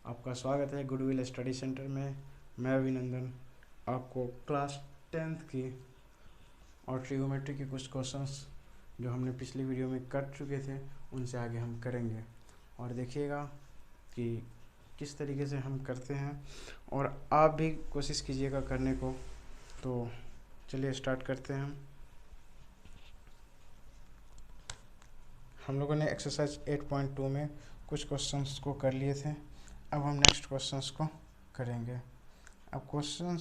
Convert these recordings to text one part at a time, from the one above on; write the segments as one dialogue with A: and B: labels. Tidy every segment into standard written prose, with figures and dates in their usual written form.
A: आपका स्वागत है गुडविल स्टडी सेंटर में। मैं अभिनंदन आपको क्लास 10th की और ट्रिगोमेट्री के कुछ क्वेश्चंस जो हमने पिछली वीडियो में कर चुके थे उनसे आगे हम करेंगे और देखिएगा कि किस तरीके से हम करते हैं और आप भी कोशिश कीजिएगा करने को। तो चलिए स्टार्ट करते हैं। हम लोगों ने एक्सरसाइज 8.2 में कुछ क्वेश्चंस को कर लिए थे। अब हम नेक्स्ट क्वेश्चंस को करेंगे। अब क्वेश्चन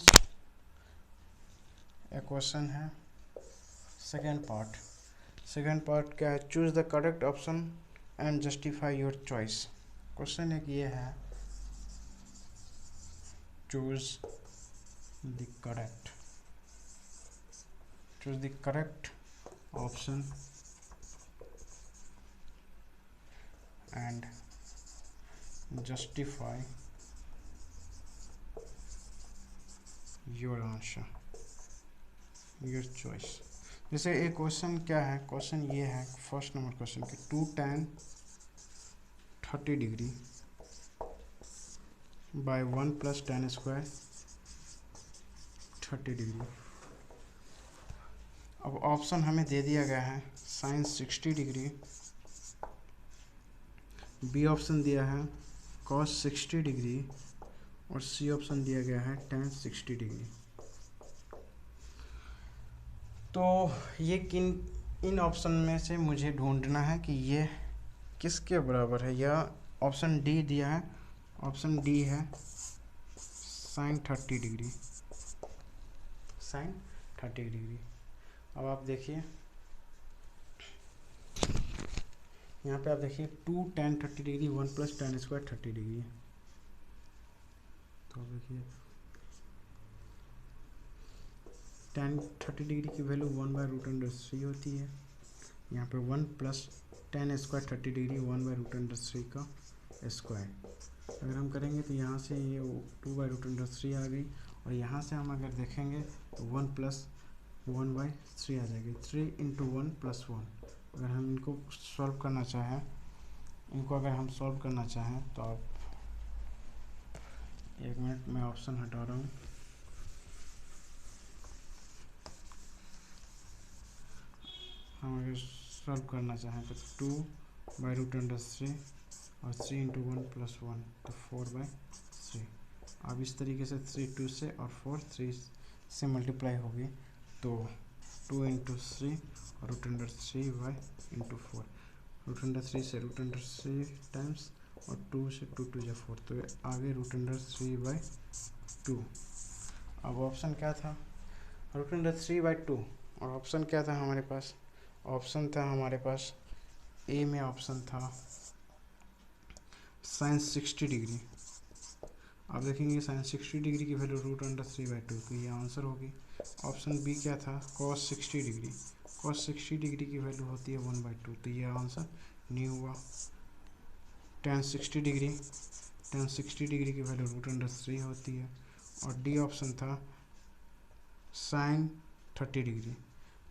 A: है सेकेंड पार्ट क्या है? Choose the correct option and justify your choice. Question एक ये है, choose the correct option and justify your answer, your choice। जैसे एक क्वेश्चन क्या है, क्वेश्चन ये है फर्स्ट नंबर क्वेश्चन कि 2 tan 30 degree by 1 plus tan square 30 degree. अब ऑप्शन हमें दे दिया गया है sin 60 डिग्री, बी ऑप्शन दिया है cos 60 डिग्री और सी ऑप्शन दिया गया है tan 60 डिग्री। तो ये इन ऑप्शन में से मुझे ढूंढना है कि ये किसके बराबर है। या ऑप्शन डी दिया है, ऑप्शन डी है sin 30 डिग्री, sin 30 डिग्री। अब आप देखिए यहाँ पे, आप देखिए 2 tan 30 degree 1 plus tan square 30 degree. तो देखिए tan 30 डिग्री की वैल्यू 1/√3 होती है। यहाँ पे 1 प्लस tan स्क्वायर 30 डिग्री 1/√3 का स्क्वायर। अगर हम करेंगे तो यहाँ से ये 2/√3 आ गई और यहाँ से हम अगर देखेंगे तो 1 प्लस 1/3 आ जाएगी। 3 × 1 + 1। अगर हम इनको सॉल्व करना चाहें, तो आप एक मिनट में ऑप्शन हटा रहा हूँ। हम अगर सॉल्व करना चाहें तो 2/√3 और 3 × 1 + 1 तो 4/3। अब इस तरीके से 3 2 से और 4 3 से मल्टीप्लाई होगी तो 2 × 3 और √3 × 4, √3 से √3 टाइम्स और 2 से 2 2 या 4, तो आगे √3/2। अब ऑप्शन क्या था? √3/2। और ऑप्शन क्या था हमारे पास? ऑप्शन था हमारे पास ए में ऑप्शन था sin 60 डिग्री। आप देखेंगे sin 60 डिग्री की वैल्यू √3/2, तो ये आंसर होगी। ऑप्शन बी क्या था? cos 60 degree. cos 60 डिग्री की वैल्यू होती है 1/2, तो ये आंसर नहीं हुआ। tan 60 डिग्री की वैल्यू √3 होती है। और डी ऑप्शन था sin 30 डिग्री।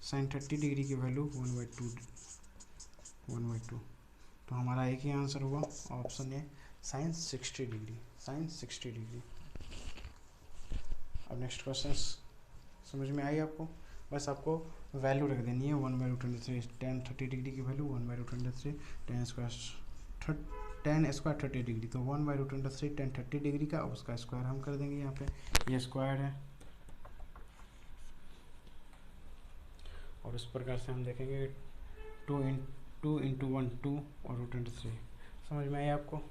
A: sin 30 डिग्री की वैल्यू 1/2। तो हमारा एक ही आंसर हुआ, ऑप्शन ए sin 60 डिग्री। अब नेक्स्ट क्वेश्चन समझ में आई आपको? बस आपको वैल्यू रख देनी है 1/√3। tan 30 डिग्री की वैल्यू 1/√3, tan स्क्वायर 30 डिग्री, तो 1/√3 tan 30 डिग्री का, अब उसका स्क्वायर हम कर देंगे। यहाँ पे ये स्क्वायर है और इस प्रकार से हम देखेंगे 2 × 1 2 और √3। समझ में आया आपको?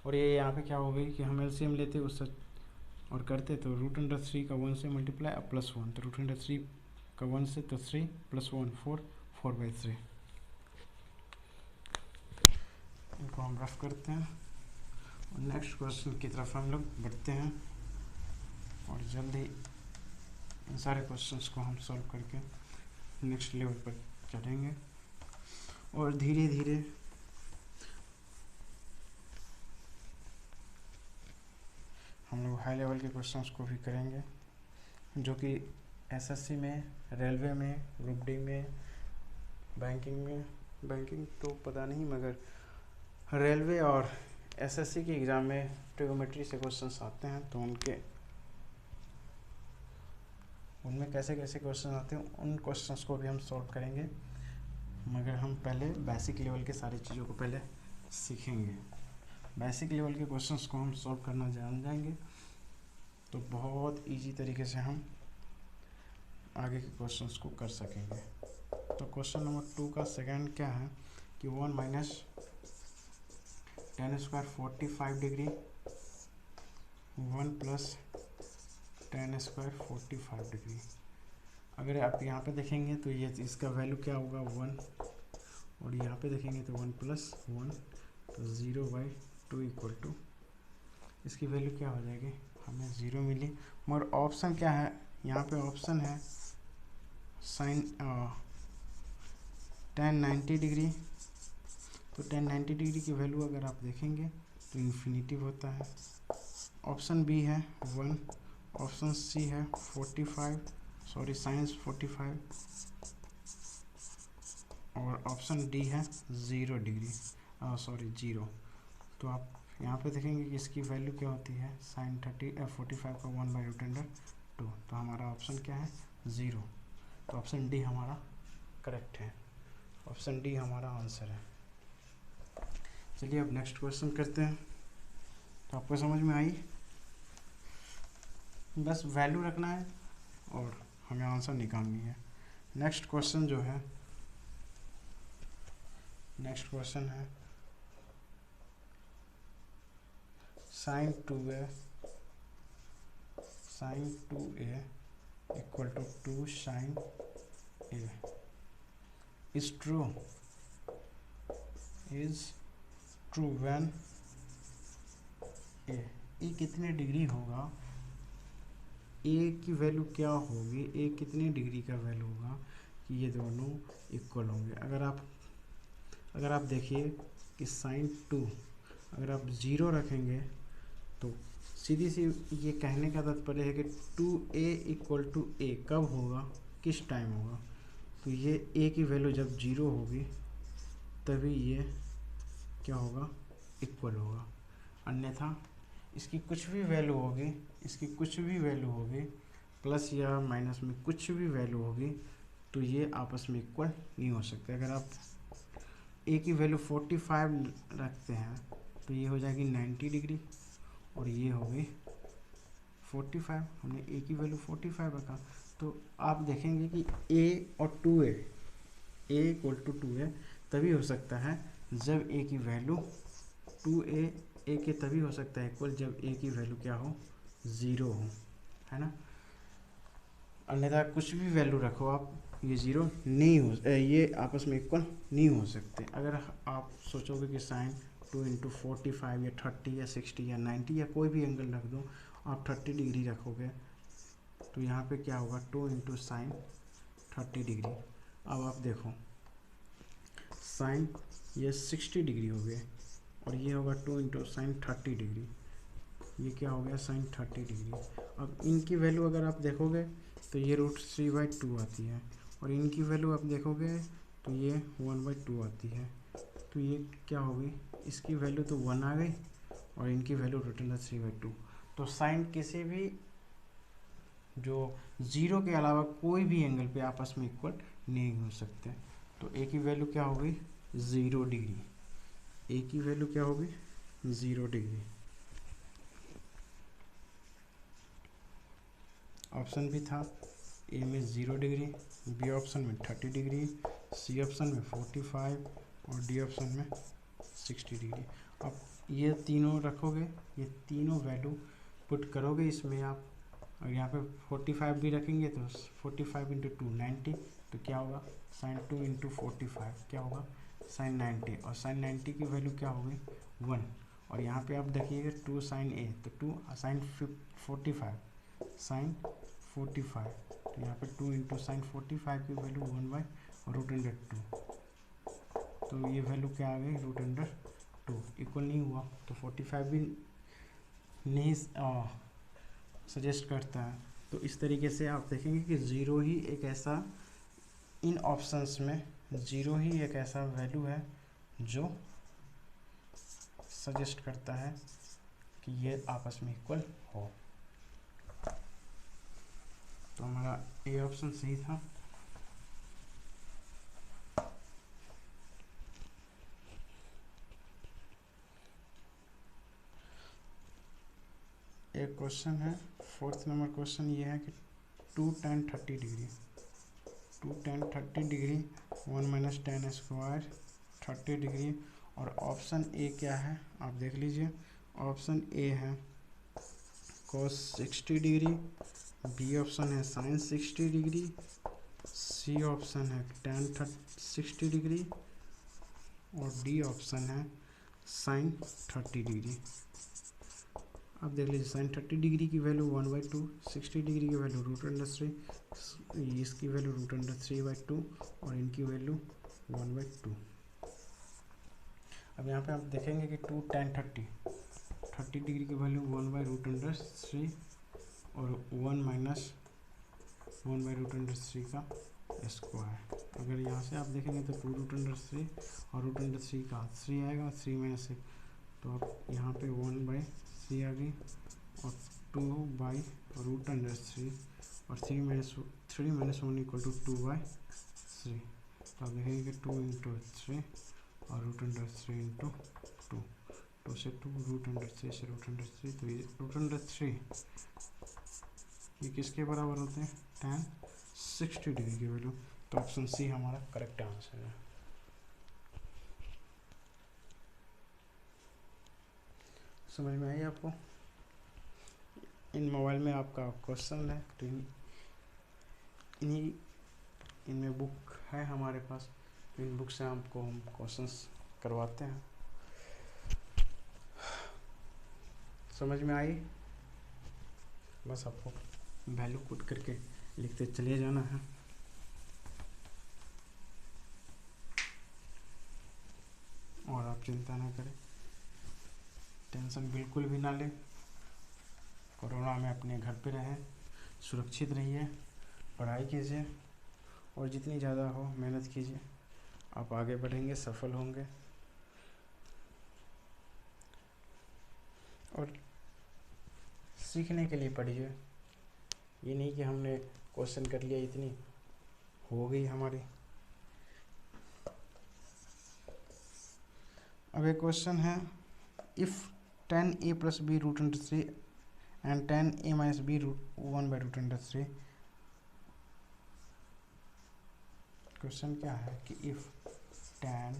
A: और ये यहाँ पे क्या हो गई कि हम एलसीएम लेते उससे और करते तो √3 का 1 से मल्टीप्लाई अब +1, तो √3 का 1 से तो 3 + 1 4/3। इनको हम रफ करते हैं और नेक्स्ट क्वेश्चन की तरफ हम लोग बढ़ते हैं और जल्दी इन सारे क्वेश्चंस को हम सॉल्व करके नेक्स्ट लेवल पर चढ़ेंगे और धीरे धीरे हम लोग हाई लेवल के क्वेश्चंस को भी करेंगे, जो कि एसएससी में, रेलवे में, ग्रुप डी में, बैंकिंग तो पता नहीं, मगर रेलवे और एसएससी के एग्ज़ाम में ट्रिगोमेट्री से क्वेश्चंस आते हैं, तो उनमें कैसे कैसे क्वेश्चन आते हैं उन क्वेश्चंस को भी हम सॉल्व करेंगे, मगर हम पहले बेसिक लेवल के सारी चीज़ों को पहले सीखेंगे। बेसिक लेवल के क्वेश्चंस को हम सॉल्व करना जान जाएंगे तो बहुत इजी तरीके से हम आगे के क्वेश्चंस को कर सकेंगे। तो क्वेश्चन नंबर 2 का सेकंड क्या है कि 1 minus tan square 45 degree 1 plus tan square 45 degree. अगर आप यहाँ पे देखेंगे तो ये इसका वैल्यू क्या होगा 1, और यहाँ पे देखेंगे तो 1 प्लस 1 तो 0/2 इक्वल टू इसकी वैल्यू क्या हो जाएगी, हमें 0 मिली। मगर ऑप्शन क्या है, यहाँ पे ऑप्शन है साइन tan 90 डिग्री। तो tan 90 डिग्री की वैल्यू अगर आप देखेंगे तो इन्फिनिटी होता है। ऑप्शन बी है 1, ऑप्शन सी है 45 साइंस 45, और ऑप्शन डी है 0 डिग्री 0। तो आप यहाँ पे देखेंगे कि इसकी वैल्यू क्या होती है साइन 45 का 1/√2। तो हमारा ऑप्शन क्या है 0। तो ऑप्शन डी हमारा करेक्ट है, ऑप्शन डी हमारा आंसर है। चलिए अब नेक्स्ट क्वेश्चन करते हैं। तो आपको समझ में आई, बस वैल्यू रखना है और हमें आंसर निकालनी है। नेक्स्ट क्वेश्चन जो है, नेक्स्ट क्वेश्चन है sine 2a equal to 2 sine a is true when a कितने डिग्री होगा, a की वैल्यू क्या होगी, a कितने डिग्री का वैल्यू होगा कि ये दोनों इक्वल होंगे। अगर आप देखिए कि साइन 2 अगर आप 0 रखेंगे तो सीधी सी ये कहने का तात्पर्य है कि 2a इक्वल टू a कब होगा, किस टाइम होगा। तो ये a की वैल्यू जब 0 होगी तभी ये क्या होगा, इक्वल होगा। अन्यथा इसकी कुछ भी वैल्यू होगी, प्लस या माइनस में कुछ भी वैल्यू होगी, तो ये आपस में इक्वल नहीं हो सकते। अगर आप a की वैल्यू 45 रखते हैं तो ये हो जाएगी 90 डिग्री, और ये हो गई 45। हमने a की वैल्यू 45 रखा, तो आप देखेंगे कि a और 2a इक्वल टू 2a तभी हो सकता है जब a की वैल्यू 2a के तभी हो सकता है इक्वल जब a की वैल्यू क्या हो, 0 हो, है ना। अन्यथा कुछ भी वैल्यू रखो आप, ये 0 नहीं हो, ये आपस में इक्वल नहीं हो सकते। अगर आप सोचोगे कि साइन 2 × 45 या 30 या 60 या 90 या कोई भी एंगल रख दो, आप 30 डिग्री रखोगे तो यहाँ पे क्या होगा 2 × साइन 30 डिग्री। अब आप देखो साइन ये 60 डिग्री हो गए, और ये होगा 2 × साइन 30 डिग्री, ये क्या हो गया साइन 30 डिग्री। अब इनकी वैल्यू अगर आप देखोगे तो ये √3/2 आती है, और इनकी वैल्यू आप देखोगे तो ये 1/2 आती है। तो ये क्या होगी, इसकी वैल्यू तो 1 आ गई और इनकी वैल्यू √3/2। तो साइन किसी भी जो 0 के अलावा कोई भी एंगल पे आपस में इक्वल नहीं हो सकते। तो a की वैल्यू क्या होगी 0 डिग्री, a की वैल्यू क्या होगी 0 डिग्री। ऑप्शन भी था ए में 0 डिग्री, बी ऑप्शन में 30 डिग्री, सी ऑप्शन में 45 और डी ऑप्शन में 60 डिग्री। अब ये तीनों रखोगे, ये तीनों वैल्यू पुट करोगे इसमें आप, और यहाँ पे 45 भी रखेंगे तो 45 × 2 90, तो क्या होगा साइन 2 × 45 क्या होगा साइन 90, और साइन 90 की वैल्यू क्या होगी 1। और यहाँ पे आप देखिएगा 2 साइन a, तो 2 साइन 45 साइन 45, तो यहाँ पे 2 × साइन 45 की वैल्यू 1/√2। तो ये वैल्यू क्या आ गई √2, इक्वल नहीं हुआ तो 45 भी नहीं सजेस्ट करता है। तो इस तरीके से आप देखेंगे कि 0 ही एक ऐसा, इन ऑप्शंस में 0 ही एक ऐसा वैल्यू है जो सजेस्ट करता है कि ये आपस में इक्वल हो। तो हमारा ए ऑप्शन सही था। एक क्वेश्चन है, 4th नंबर क्वेश्चन ये है कि 2 tan 30 degree 1 minus tan square 30 degree. और ऑप्शन ए क्या है आप देख लीजिए। ऑप्शन ए है cos 60 डिग्री, बी ऑप्शन है sin 60 डिग्री, सी ऑप्शन है tan 60 डिग्री और डी ऑप्शन है sin 30 डिग्री। आप देख लीजिए sin 30 डिग्री की वैल्यू 1/2, 60 डिग्री की वैल्यू √3, इसकी वैल्यू √3/2 और इनकी वैल्यू 1/2। अब यहाँ पे आप देखेंगे कि 2 tan 30 डिग्री की वैल्यू 1/√3 और 1 माइनस 1/√3 का स्क्वायर। अगर यहाँ से आप देखेंगे तो 2√3 और √3 का 3 आएगा, 3 माइनस 1, तो आप यहाँ पे 1/3 आ गई और 2/√3 और 3 माइनस 1 इक्वल टू 2/3। तो आप देखेंगे कि 2 इंटू 3 और √3 इंटू 2, 2 से 2, √3 से √3, तो ये √3 ये किसके बराबर होते हैं, tan 60 डिग्री की वैल्यू। तो ऑप्शन सी हमारा करेक्ट आंसर है। समझ में आई आपको? इन मोबाइल में आपका क्वेश्चन है तो इनमें बुक है हमारे पास, इन बुक से आपको हम क्वेश्चंस करवाते हैं। समझ में आई? बस आपको वैल्यू पुट करके लिखते चले जाना है। और आप चिंता ना करें, टेंशन बिल्कुल भी ना लें। कोरोना में अपने घर पे रहें, सुरक्षित रहिए, पढ़ाई कीजिए और जितनी ज़्यादा हो मेहनत कीजिए, आप आगे बढ़ेंगे, सफल होंगे। और सीखने के लिए पढ़िए, ये नहीं कि हमने क्वेश्चन कर लिया इतनी हो गई हमारी। अब एक क्वेश्चन है, if tan a + b √3 and tan a - b 1/√3। Question क्या है कि if tan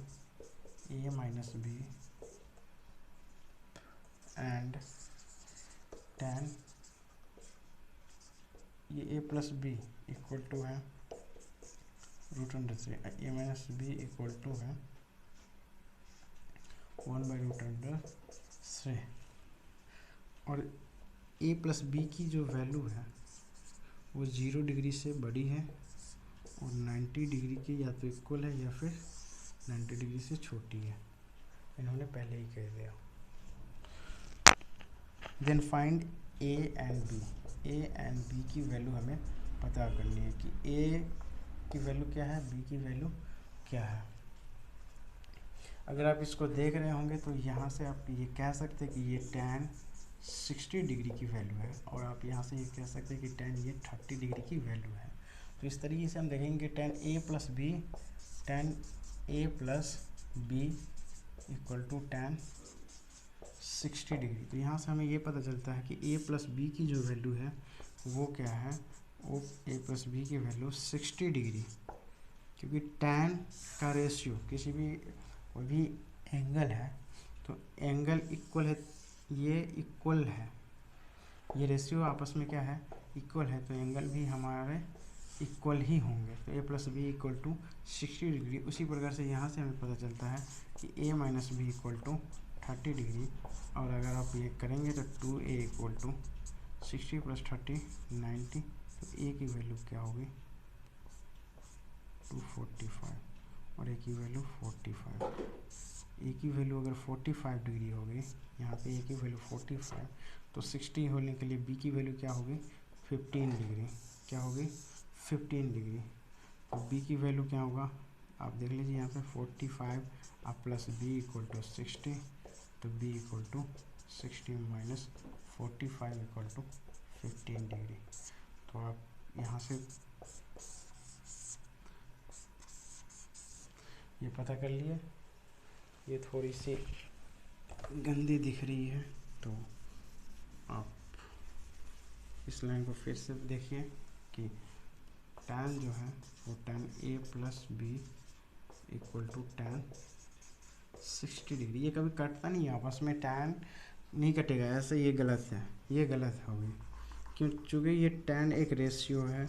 A: a - b and tan ये a + b इक्वल टू है √3, a - b इक्वल टू है 1/√3 और a + b की जो वैल्यू है वो 0 डिग्री से बड़ी है और 90 डिग्री की या तो इक्वल है या फिर 90 डिग्री से छोटी है। इन्होंने पहले ही कह दिया। Then find a and b की वैल्यू हमें पता करनी है कि a की वैल्यू क्या है, b की वैल्यू क्या है। अगर आप इसको देख रहे होंगे तो यहाँ से आप ये कह सकते हैं कि ये tan 60 डिग्री की वैल्यू है और आप यहाँ से ये कह सकते हैं कि tan ये 30 डिग्री की वैल्यू है। तो इस तरीके से हम देखेंगे tan a + b equal to tan 60 degree. तो यहाँ से हमें ये पता चलता है कि a + b की जो वैल्यू है वो क्या है, वो a + b की वैल्यू 60 डिग्री, क्योंकि tan का रेशियो किसी भी कोई भी एंगल है तो एंगल इक्वल है, ये इक्वल है, ये रेशियो आपस में क्या है, इक्वल है, तो एंगल भी हमारे इक्वल ही होंगे। तो a + b equal to 60 degree. उसी प्रकार से यहाँ से हमें पता चलता है कि a - b equal to 30 degree. और अगर आप ये करेंगे तो 2a इक्वल टू 60 + 30 90, तो a की वैल्यू क्या होगी 245 और a की वैल्यू 45। a की वैल्यू अगर 45 डिग्री होगी, यहाँ पे a की वैल्यू 45, तो 60 होने के लिए b की वैल्यू क्या होगी 15 डिग्री। क्या होगी 15 डिग्री। तो b की वैल्यू क्या होगा आप देख लीजिए यहाँ पे 45 अब + b इक्वल टू 60, तो b equal to 60 minus 45 equal to 15 degree. तो आप यहाँ से ये पता कर लिए। ये थोड़ी सी गंदी दिख रही है, तो आप इस लाइन को फिर से देखिए कि tan जो है वो tan a plus B equal to tan 60 degree. ये कभी कटता नहीं है आपस में, tan नहीं कटेगा ऐसे, ये गलत है, ये गलत होगी क्यों, चूँकि ये tan एक रेशियो है।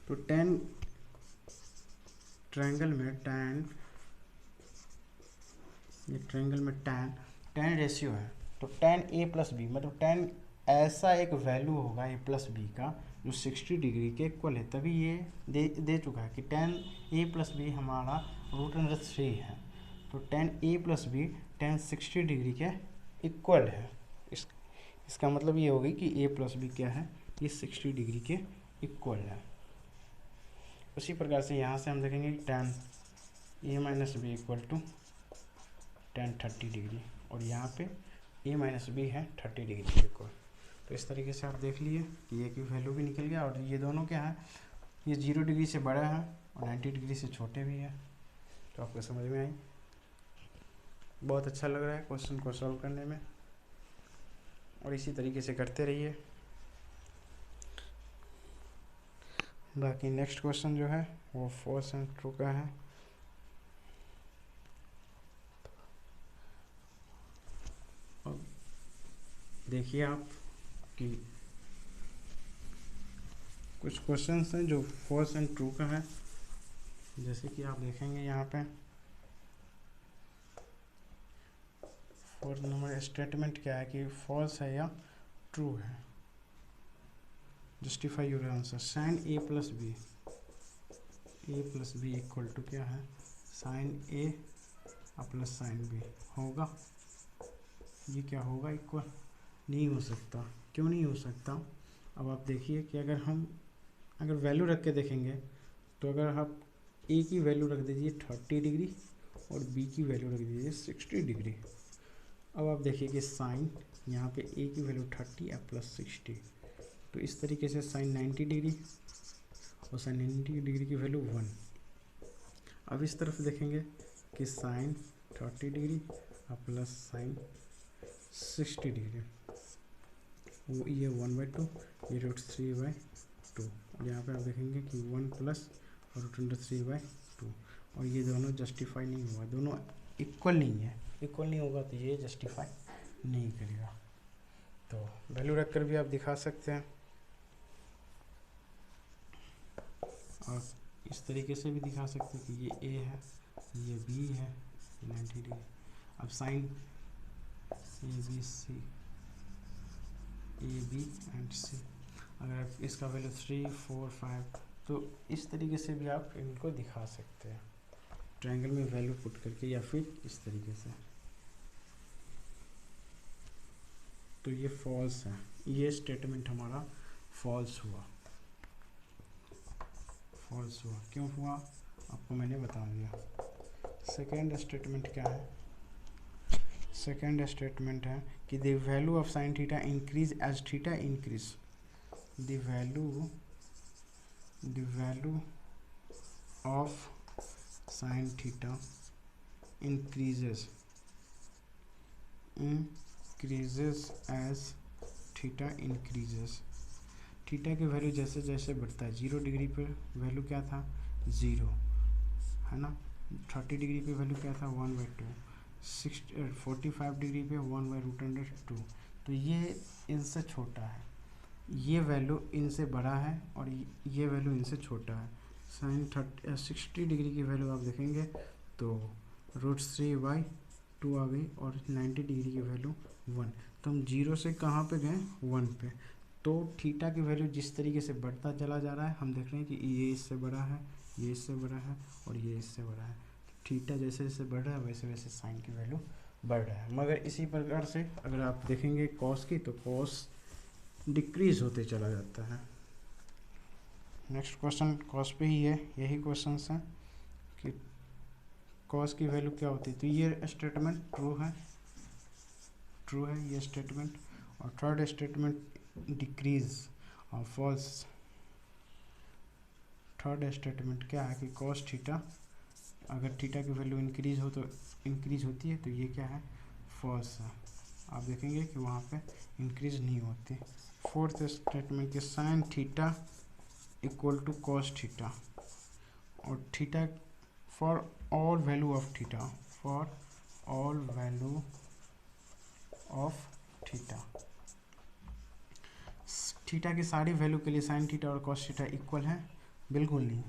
A: तो tan ट्रायंगल में ये ट्रायंगल में tan रेशियो है, तो tan a प्लस बी मतलब tan ऐसा एक वैल्यू होगा a प्लस बी का जो 60 डिग्री के इक्वल है। तभी ये दे चुका है कि tan a प्लस बी हमारा √3 है। तो tan a plus B tan 60 degree के इक्वल है। इसका मतलब ये होगी कि a प्लस बी क्या है, ये 60 डिग्री के इक्वल है। उसी प्रकार से यहाँ से हम देखेंगे कि tan a minus B equal to tan 30 degree, और यहाँ पे a माइनस बी है 30 डिग्री के इक्वल। तो इस तरीके से आप देख लिए कि ये की वैल्यू भी निकल गया, और ये दोनों क्या है, ये 0 डिग्री से बड़ा है और 90 डिग्री से छोटे भी है। तो आपको समझ में आई। बहुत अच्छा लग रहा है क्वेश्चन को सॉल्व करने में, और इसी तरीके से करते रहिए। बाकी नेक्स्ट क्वेश्चन जो है वो फॉल्स एंड ट्रू का है। देखिए आप कि कुछ क्वेश्चंस हैं जो फॉल्स एंड ट्रू का है, जैसे कि आप देखेंगे यहाँ पे फोर्थ नंबर स्टेटमेंट क्या है कि फॉल्स है या ट्रू है। Justify your answer. Sine a plus B equal to क्या है, sine a plus sine b होगा। ये क्या होगा, इक्वल नहीं हो सकता। क्यों नहीं हो सकता, अब आप देखिए कि अगर वैल्यू रख के देखेंगे, तो अगर आप a की वैल्यू रख दीजिए 30 डिग्री और b की वैल्यू रख दीजिए 60 डिग्री। अब आप देखिए कि साइन यहाँ पे a की वैल्यू 30 और प्लस 60, तो इस तरीके से साइन 90 डिग्री और साइन 90 डिग्री की वैल्यू 1। अब इस तरफ देखेंगे कि साइन 30 डिग्री और प्लस साइन 60 डिग्री, वो ये 1/2, ये √3/2। और यहाँ पे आप देखेंगे कि 1 प्लस √3/2, और ये दोनों जस्टिफाई नहीं हुआ, दोनों इक्वल नहीं है। इक्वल नहीं होगा तो ये जस्टिफाई नहीं करेगा। तो वैल्यू रख कर भी आप दिखा सकते हैं, और इस तरीके से भी दिखा सकते हैं कि ये a है, ये b है, 90 डिग्री। अब साइन ए बी एंड सी, अगर इसका वैल्यू 3, 4, 5, तो इस तरीके से भी आप इनको दिखा सकते हैं, ट्रायंगल में वैल्यू पुट करके, या फिर इस तरीके से। तो ये फॉल्स है, ये स्टेटमेंट हमारा फॉल्स हुआ। क्यों हुआ आपको मैंने बता दिया। सेकेंड स्टेटमेंट क्या है, सेकेंड स्टेटमेंट है कि the value of sine theta increase as theta increase. The value of sine theta increases as theta increases. Theta की वैल्यू जैसे जैसे बढ़ता है, 0 डिग्री पे वैल्यू क्या था, 0 है ना, 30 डिग्री पे वैल्यू क्या था, 1/2, 45 डिग्री पे 1/√2। तो ये इनसे छोटा है, ये वैल्यू इनसे बड़ा है, और ये वैल्यू इनसे छोटा है। साइन 60 डिग्री की वैल्यू आप देखेंगे तो √3/2 आ गई, और 90 डिग्री की वैल्यू 1। तो हम 0 से कहाँ पे गए, 1 पे। तो थीटा की वैल्यू जिस तरीके से बढ़ता चला जा रहा है, हम देख रहे हैं कि ये इससे बड़ा है, ये इससे बड़ा है, और ये इससे बड़ा है। थीटा जैसे जैसे बढ़ रहा है वैसे वैसे साइन की वैल्यू बढ़ रहा है। मगर इसी प्रकार से अगर आप देखेंगे कॉस की, तो कॉस डिक्रीज होते चला जाता है। नेक्स्ट क्वेश्चन कॉस पे ही है, यही क्वेश्चन हैं कि कॉस की वैल्यू क्या होती है। तो ये स्टेटमेंट ट्रू है ये स्टेटमेंट। और थर्ड स्टेटमेंट डिक्रीज और फॉल्स। थर्ड स्टेटमेंट क्या है कि कॉस थीटा, अगर थीटा की वैल्यू इंक्रीज होती है तो ये क्या है, फॉल्स है। आप देखेंगे कि वहाँ पे इंक्रीज नहीं होती। फोर्थ स्टेटमेंट के sin theta equal to cos theta, और theta for all value of theta, for all value of theta. Theta की सारी वैल्यू के लिए साइन थीटा और कॉस थीटा इक्वल है, बिल्कुल नहीं।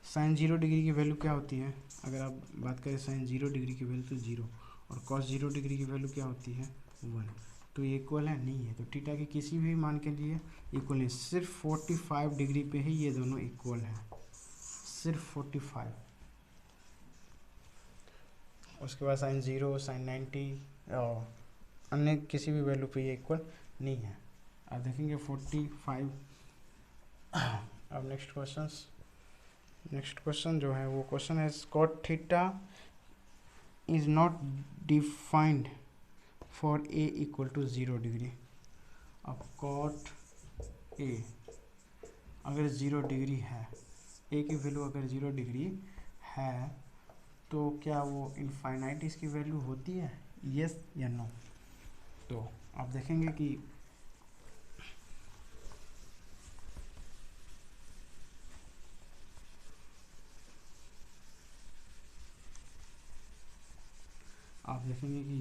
A: साइन 0 डिग्री की वैल्यू क्या होती है, अगर आप बात करें साइन 0 डिग्री की वैल्यू तो 0, और कॉस 0 डिग्री की वैल्यू क्या होती है 1। तो ये इक्वल है नहीं है। तो थीटा के किसी भी मान के लिए इक्वल नहीं, सिर्फ 45 डिग्री पे ही ये दोनों इक्वल हैं, सिर्फ 45। उसके बाद साइन 0, साइन 90 और अन्य किसी भी वैल्यू पे ये इक्वल नहीं है। आप देखेंगे 45। अब नेक्स्ट क्वेश्चन जो है वो क्वेश्चन है cot theta is not defined for A equal to 0 degree. अब कॉट ए अगर 0 डिग्री है, ए की वैल्यू अगर 0 डिग्री है, तो क्या वो इनफाइनाइट इसकी वैल्यू होती है, यस या नो। तो आप देखेंगे कि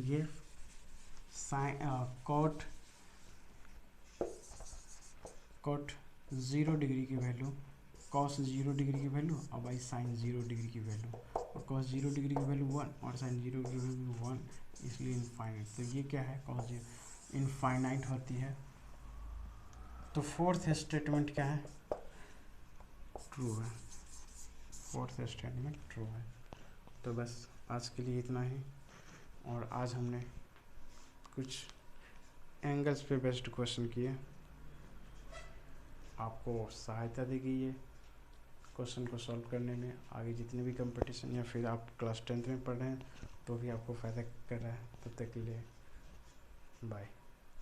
A: ये साइन कॉट 0 डिग्री की वैल्यू, कॉस 0 डिग्री की वैल्यू और बाई साइन 0 डिग्री की वैल्यू, और कॉस 0 डिग्री की वैल्यू 1 और साइन 0 की वैल्यू 1, इसलिए इनफाइनाइट। तो ये क्या है, कॉस 0 इनफाइनाइट होती है। तो फोर्थ स्टेटमेंट क्या है, ट्रू है। फोर्थ स्टेटमेंट ट्रू है। तो बस आज के लिए इतना ही, और आज हमने कुछ एंगल्स पे बेस्ड क्वेश्चन किए। आपको सहायता देगी ये क्वेश्चन को सॉल्व करने में। आगे जितने भी कंपटीशन या फिर आप क्लास 10th में पढ़ रहे हैं तो भी आपको फ़ायदा कर रहा है। तब तक के लिए बाय।